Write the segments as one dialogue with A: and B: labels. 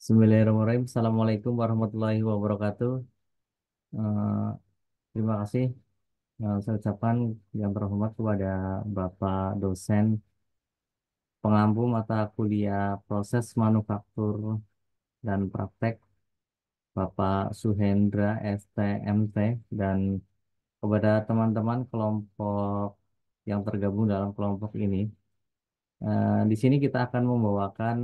A: Bismillahirrahmanirrahim. Assalamualaikum warahmatullahi wabarakatuh. Eh, Terima kasih saya ucapkan yang terhormat kepada Bapak dosen pengampu mata kuliah proses manufaktur dan praktek Bapak Suhendra STMT dan kepada teman-teman kelompok yang tergabung dalam kelompok ini. Di sini kita akan membawakan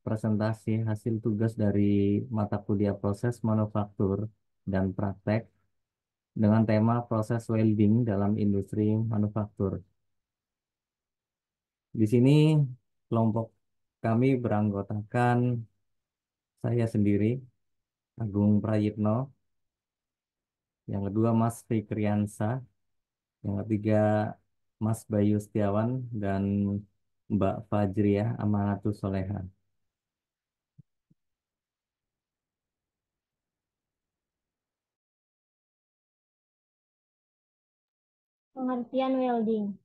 A: presentasi hasil tugas dari mata kuliah proses manufaktur dan praktek dengan tema proses welding dalam industri manufaktur. Di sini kelompok kami beranggotakan saya sendiri, Agung Prayitno, yang kedua Mas Fikriansa, yang ketiga Mas Bayu Setiawan, dan Mbak Fajriah Amanatus Soleha.
B: Pengertian welding.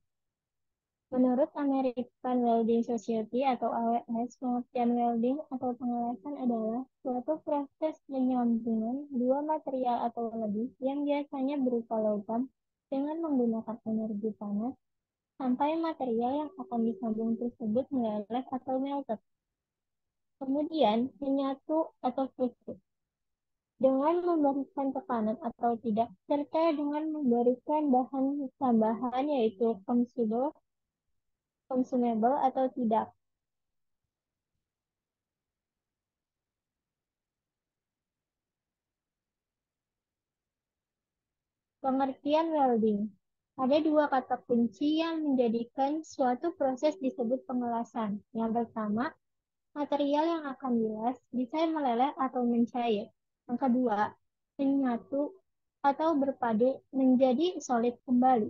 B: Menurut American Welding Society atau AWS, pengertian welding atau pengelasan adalah suatu proses penyambungan dua material atau lebih yang biasanya berupa logam dengan menggunakan energi panas sampai material yang akan disambung tersebut meleleh atau melted. Kemudian menyatu atau fused dengan memberikan tekanan atau tidak, serta dengan memberikan bahan tambahan yaitu consumable atau tidak. Pengertian welding. Ada dua kata kunci yang menjadikan suatu proses disebut pengelasan. Yang pertama, material yang akan dilas bisa meleleh atau mencair. Yang kedua, menyatu atau berpadu menjadi solid kembali.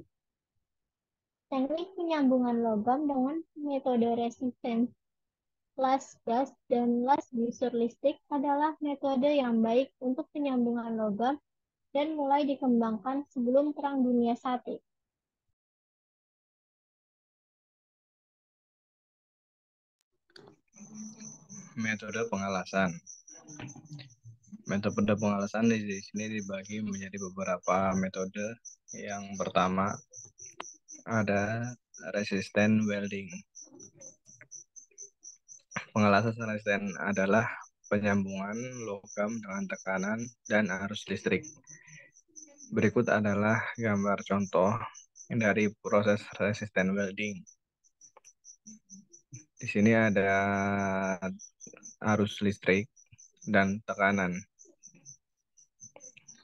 B: Teknik penyambungan logam dengan metode resistance las gas dan las busur listrik adalah metode yang baik untuk penyambungan logam dan mulai dikembangkan sebelum Perang Dunia I.
C: Metode pengelasan. Metode pengelasan di sini dibagi menjadi beberapa metode. Yang pertama ada resistant welding. Pengelasan resisten adalah penyambungan logam dengan tekanan dan arus listrik. Berikut adalah gambar contoh dari proses resistant welding. Di sini ada arus listrik dan tekanan.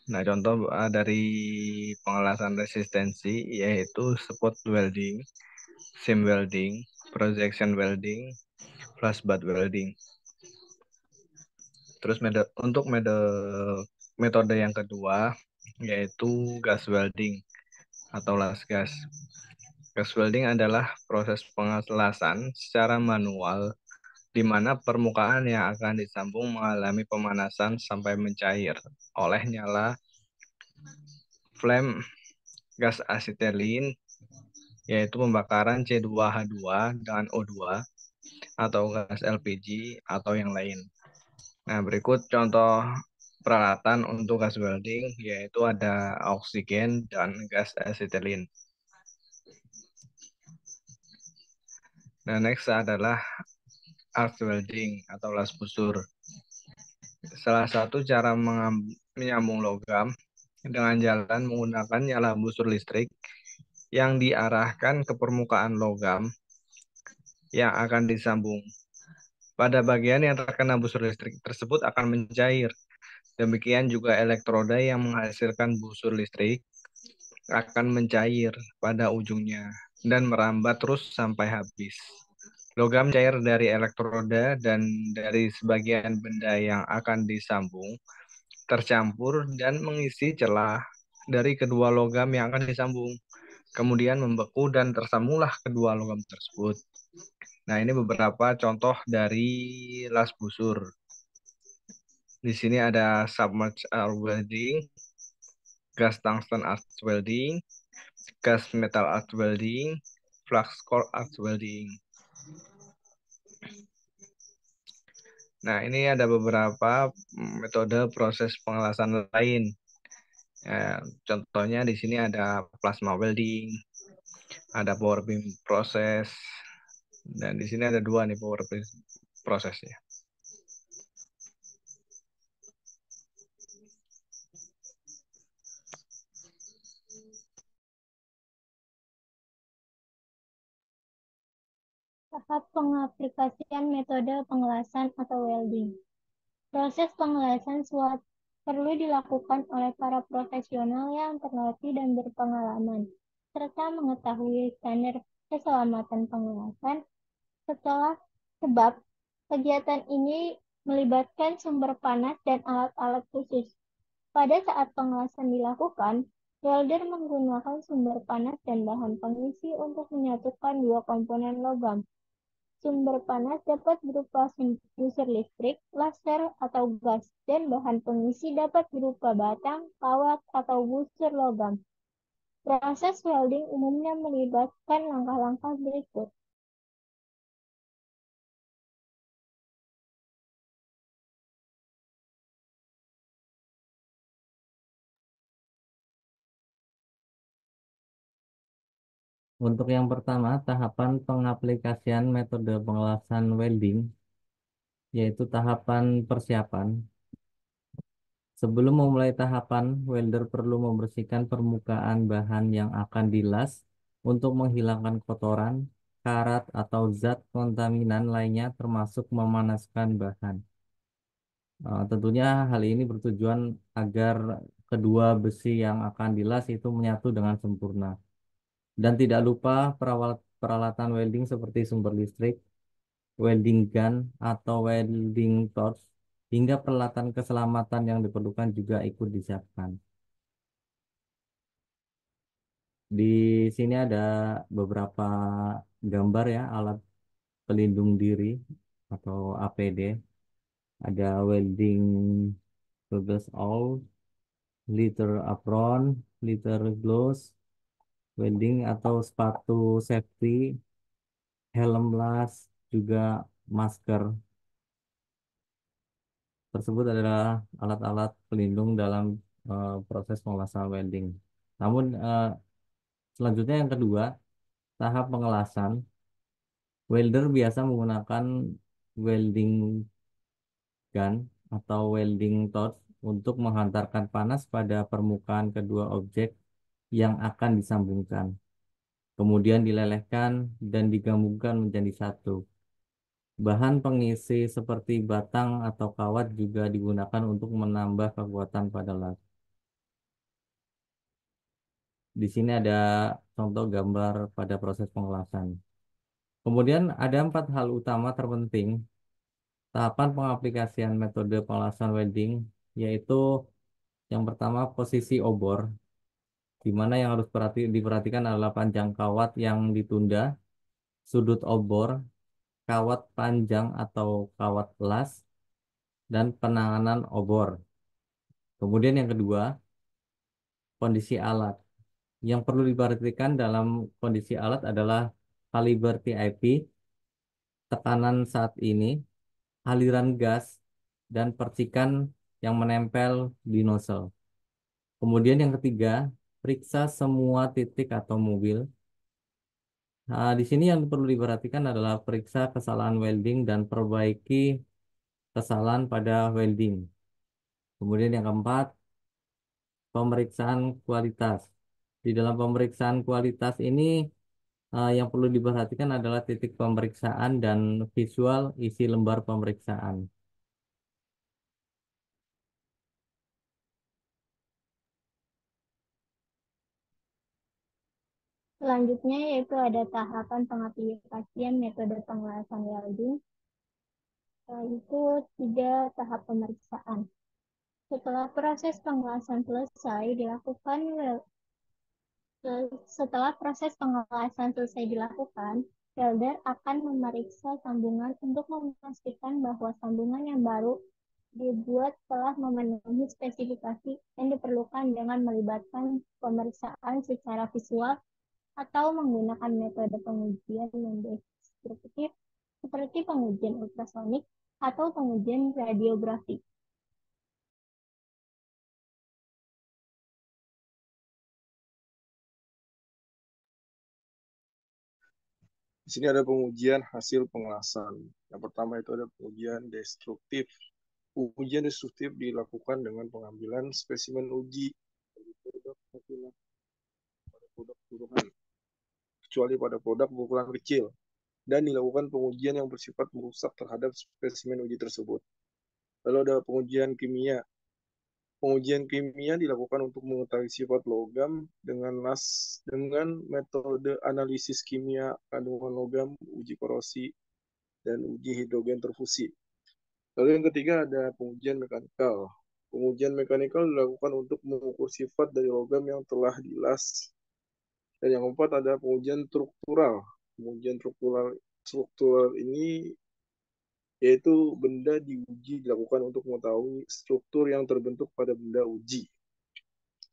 C: Nah, contoh dari pengelasan resistensi yaitu spot welding, seam welding, projection welding, flush butt welding. Terus untuk metode yang kedua yaitu gas welding atau las gas. Gas welding adalah proses pengelasan secara manual di mana permukaan yang akan disambung mengalami pemanasan sampai mencair oleh nyala flame gas asetilin, yaitu pembakaran C2H2 dengan O2 atau gas LPG atau yang lain. Nah, berikut contoh peralatan untuk gas welding, yaitu ada oksigen dan gas asetilin. Nah, next adalah arc welding atau las busur. Salah satu cara menyambung logam dengan jalan menggunakan nyala busur listrik yang diarahkan ke permukaan logam yang akan disambung. Pada bagian yang terkena busur listrik tersebut akan mencair. Demikian juga elektroda yang menghasilkan busur listrik akan mencair pada ujungnya dan merambat terus sampai habis. Logam cair dari elektroda dan dari sebagian benda yang akan disambung tercampur dan mengisi celah dari kedua logam yang akan disambung. Kemudian membeku dan tersambunglah kedua logam tersebut. Nah, ini beberapa contoh dari las busur. Di sini ada submerged arc welding, gas tungsten arc welding, gas metal arc welding, flux core arc welding. Nah, ini ada beberapa metode proses pengelasan lain. Contohnya di sini ada plasma welding, ada power beam proses, dan di sini ada dua nih power beam prosesnya.
B: Tahap pengaplikasian metode pengelasan atau welding. Proses pengelasan SWOT perlu dilakukan oleh para profesional yang terlatih dan berpengalaman, serta mengetahui standar keselamatan pengelasan setelah sebab kegiatan ini melibatkan sumber panas dan alat-alat khusus. Pada saat pengelasan dilakukan, welder menggunakan sumber panas dan bahan pengisi untuk menyatukan dua komponen logam. Sumber panas dapat berupa busur listrik, laser, atau gas, dan bahan pengisi dapat berupa batang, kawat, atau busur logam. Proses welding umumnya melibatkan langkah-langkah berikut.
A: Untuk yang pertama, tahapan pengaplikasian metode pengelasan welding, yaitu tahapan persiapan. Sebelum memulai tahapan, welder perlu membersihkan permukaan bahan yang akan dilas untuk menghilangkan kotoran, karat, atau zat kontaminan lainnya termasuk memanaskan bahan. Tentunya hal ini bertujuan agar kedua besi yang akan dilas itu menyatu dengan sempurna. Dan tidak lupa peralatan welding seperti sumber listrik, welding gun, atau welding torch, hingga peralatan keselamatan yang diperlukan juga ikut disiapkan. Di sini ada beberapa gambar ya alat pelindung diri atau APD. Ada welding goggles all, liter apron, liter gloves, welding atau sepatu safety, helm las, juga masker. Tersebut adalah alat-alat pelindung dalam proses pengelasan welding. Namun selanjutnya yang kedua, tahap pengelasan. Welder biasa menggunakan welding gun atau welding torch untuk menghantarkan panas pada permukaan kedua objek yang akan disambungkan. Kemudian dilelehkan dan digabungkan menjadi satu. Bahan pengisi seperti batang atau kawat juga digunakan untuk menambah kekuatan pada las. Di sini ada contoh gambar pada proses pengelasan. Kemudian ada 4 hal utama terpenting tahapan pengaplikasian metode pengelasan welding, yaitu yang pertama posisi obor, di mana yang harus diperhatikan adalah panjang kawat yang ditunda, sudut obor, kawat panjang atau kawat las, dan penanganan obor. Kemudian yang kedua, kondisi alat. Yang perlu diperhatikan dalam kondisi alat adalah kaliber TIP, tekanan saat ini, aliran gas, dan percikan yang menempel di nozzle. Kemudian yang ketiga, periksa semua titik atau mobil. Nah, di sini yang perlu diperhatikan adalah periksa kesalahan welding dan perbaiki kesalahan pada welding. Kemudian yang keempat, pemeriksaan kualitas. Di dalam pemeriksaan kualitas ini yang perlu diperhatikan adalah titik pemeriksaan dan visual isi lembar pemeriksaan.
B: Selanjutnya yaitu ada tahapan pengaplikasian metode pengelasan welding, yaitu 3 tahap pemeriksaan. Setelah proses pengelasan selesai dilakukan Setelah proses pengelasan selesai dilakukan, welder akan memeriksa sambungan untuk memastikan bahwa sambungan yang baru dibuat telah memenuhi spesifikasi yang diperlukan dengan melibatkan pemeriksaan secara visual atau menggunakan metode pengujian yang destruktif seperti pengujian ultrasonik atau pengujian radiografi.
D: Di sini ada pengujian hasil pengelasan. Yang pertama itu ada pengujian destruktif. Ujian destruktif dilakukan dengan pengambilan spesimen uji dari produk hasil pada produk turunan, kecuali pada produk berukuran kecil, dan dilakukan pengujian yang bersifat merusak terhadap spesimen uji tersebut. Lalu ada pengujian kimia. Pengujian kimia dilakukan untuk mengetahui sifat logam dengan metode analisis kimia kandungan logam, uji korosi, dan uji hidrogen terfusi. Lalu yang ketiga ada pengujian mekanikal. Pengujian mekanikal dilakukan untuk mengukur sifat dari logam yang telah dilas. Dan yang keempat ada pengujian struktural. Pengujian struktural ini yaitu benda diuji dilakukan untuk mengetahui struktur yang terbentuk pada benda uji.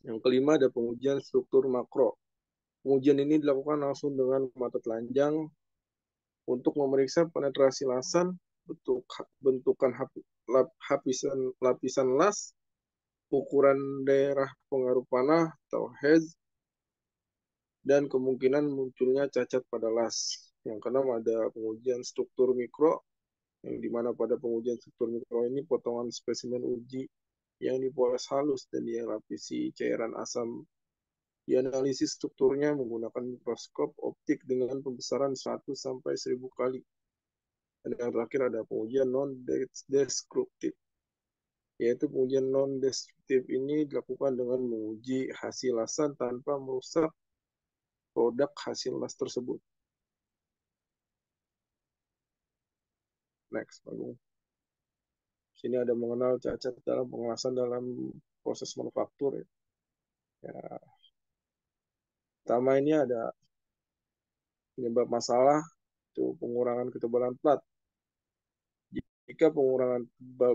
D: Yang kelima ada pengujian struktur makro. Pengujian ini dilakukan langsung dengan mata telanjang untuk memeriksa penetrasi lasan, bentukan lapisan las, ukuran daerah pengaruh panah atau haze, dan kemungkinan munculnya cacat pada las. Yang keenam ada pengujian struktur mikro, yang dimana pada pengujian struktur mikro ini potongan spesimen uji yang dipoles halus dan dilapisi cairan asam. Dianalisis strukturnya menggunakan mikroskop optik dengan pembesaran 100 sampai 1000 kali. Dan yang terakhir ada pengujian non-destruktif, yaitu pengujian non-destruktif ini dilakukan dengan menguji hasil lasan tanpa merusak produk hasil las tersebut. Next, Bagung. Sini ada mengenal cacat dalam pengelasan dalam proses manufaktur. Ya, pertama ini ada penyebab masalah, itu pengurangan ketebalan plat. Jika pengurangan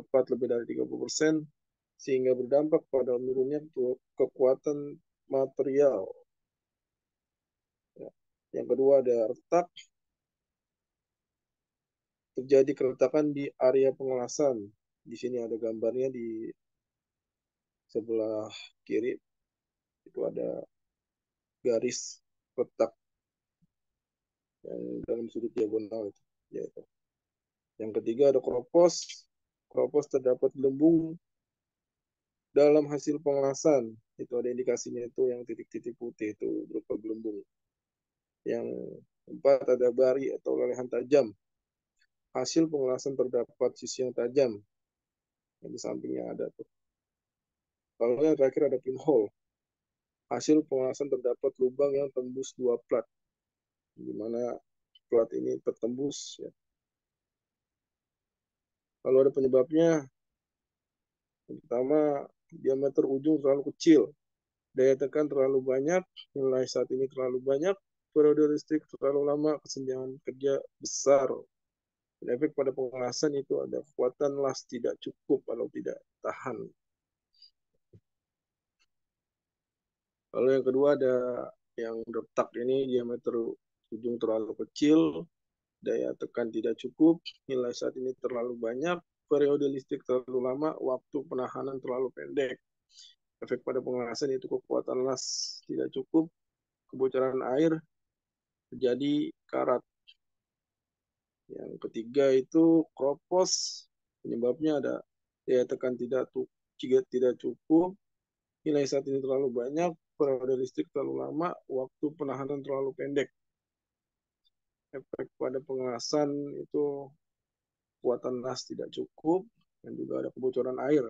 D: plat lebih dari 30%, sehingga berdampak pada menurunnya kekuatan material. Ya. Yang kedua ada retak, terjadi keretakan di area pengelasan. Di sini ada gambarnya di sebelah kiri, itu ada garis retak yang dalam sudut diagonal itu. Ya, itu. Yang ketiga ada kropos. Kropos terdapat gelembung dalam hasil pengelasan. Itu ada indikasinya itu yang titik-titik putih itu berupa gelembung. Yang keempat ada bari atau lelehan tajam. Hasil pengelasan terdapat sisi yang tajam. Yang di sampingnya ada tuh. Lalu yang terakhir ada pinhole. Hasil pengelasan terdapat lubang yang tembus 2 plat. Di mana plat ini tertembus. Ya. Lalu ada penyebabnya. Yang pertama, diameter ujung terlalu kecil. Daya tekan terlalu banyak. Nilai saat ini terlalu banyak. Periode listrik terlalu lama. Kesenjangan kerja besar. Dan efek pada pengelasan itu ada kekuatan las tidak cukup atau tidak tahan. Lalu yang kedua ada yang retak ini diameter ujung terlalu kecil, daya tekan tidak cukup, nilai saat ini terlalu banyak, periode listrik terlalu lama, waktu penahanan terlalu pendek. Efek pada pengelasan itu kekuatan las tidak cukup, kebocoran air, terjadi karat. Yang ketiga itu kropos, penyebabnya ada daya tekan tidak cukup, nilai saat ini terlalu banyak, periode listrik terlalu lama, waktu penahanan terlalu pendek. Efek pada pengelasan itu kekuatan las tidak cukup, dan juga ada kebocoran air.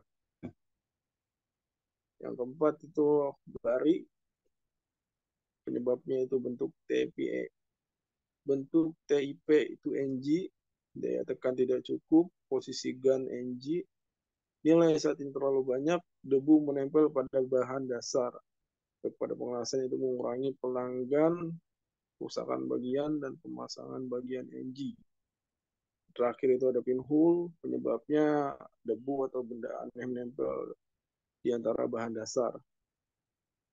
D: Yang keempat itu bari, penyebabnya itu bentuk TIP itu NG, daya tekan tidak cukup, posisi gun NG, nilai saat ini terlalu banyak, debu menempel pada bahan dasar. Pada pengelasan itu mengurangi pelanggan, kerusakan bagian, dan pemasangan bagian NG. Terakhir itu ada pinhole, penyebabnya debu atau benda aneh menempel di antara bahan dasar.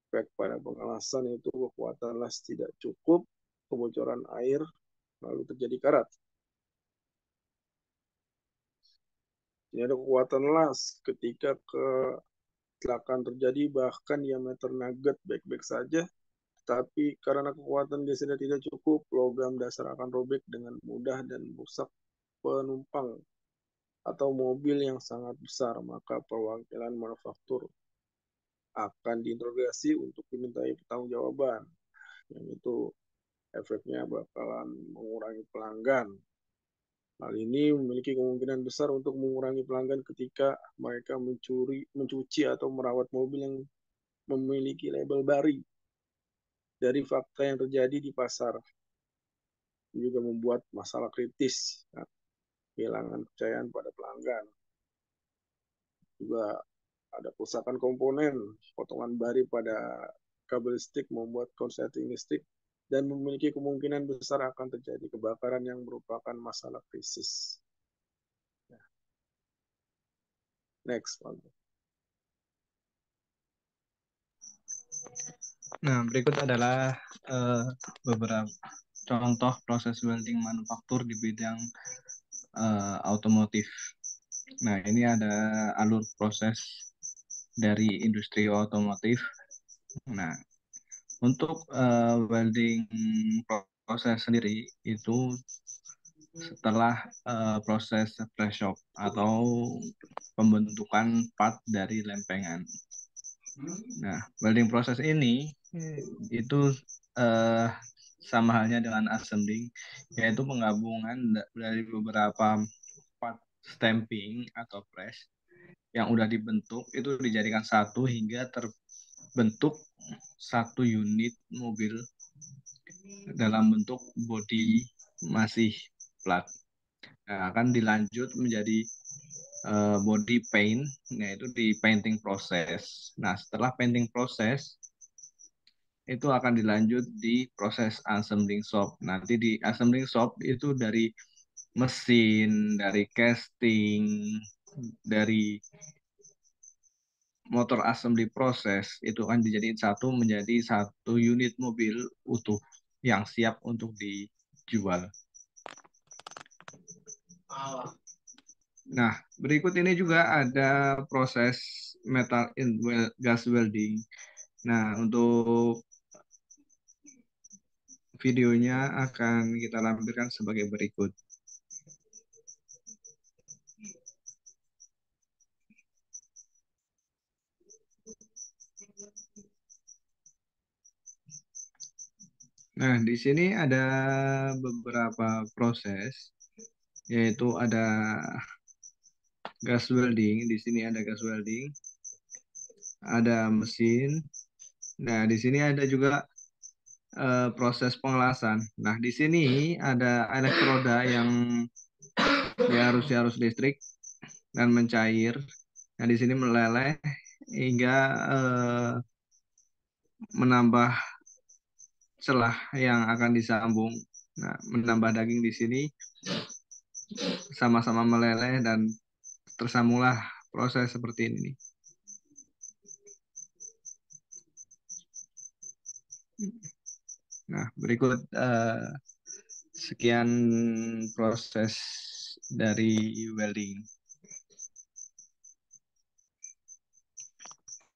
D: Efek pada pengelasan itu kekuatan las tidak cukup, kebocoran air, lalu terjadi karat. Ini ada kekuatan las ketika kecelakaan terjadi, bahkan diameter nugget baik-baik saja, tapi karena kekuatan gesernya tidak cukup, logam dasar akan robek dengan mudah dan merusak penumpang atau mobil yang sangat besar. Maka perwakilan manufaktur akan diinterogasi untuk dimintai pertanggungjawaban. Yang itu efeknya bakalan mengurangi pelanggan. Hal ini memiliki kemungkinan besar untuk mengurangi pelanggan ketika mereka mencuci atau merawat mobil yang memiliki label BARI. Dari fakta yang terjadi di pasar, juga membuat masalah kritis, kehilangan kepercayaan pada pelanggan. Juga ada kerusakan komponen, potongan bari pada kabel listrik membuat konsleting listrik dan memiliki kemungkinan besar akan terjadi kebakaran yang merupakan masalah krisis. Next one.
C: Nah, berikut adalah beberapa contoh proses welding manufaktur di bidang otomotif. Nah, ini ada alur proses dari industri otomotif. Nah, untuk welding proses sendiri itu setelah proses press shop atau pembentukan part dari lempengan. Nah, welding proses ini itu eh, sama halnya dengan assembling, yaitu penggabungan dari beberapa part stamping atau press yang udah dibentuk itu dijadikan satu hingga terbentuk satu unit mobil dalam bentuk bodi masih plat. Nah, akan dilanjut menjadi body paint, yaitu di painting proses. Nah, setelah painting proses, itu akan dilanjut di proses assembling shop. Nanti di assembling shop itu dari mesin, dari casting, dari motor assembly proses, itu akan dijadiin satu menjadi satu unit mobil utuh yang siap untuk dijual. Nah, berikut ini juga ada proses metal in gas welding. Nah, untuk videonya akan kita lampirkan sebagai berikut. Nah, di sini ada beberapa proses, yaitu ada gas welding. Di sini ada gas welding, ada mesin. Nah, di sini ada juga proses pengelasan. Nah, di sini ada elektroda yang harus listrik dan mencair. Nah, di sini meleleh hingga menambah celah yang akan disambung. Nah, menambah daging di sini sama-sama meleleh dan tersambunglah proses seperti ini. Nah, berikut sekian proses dari welding.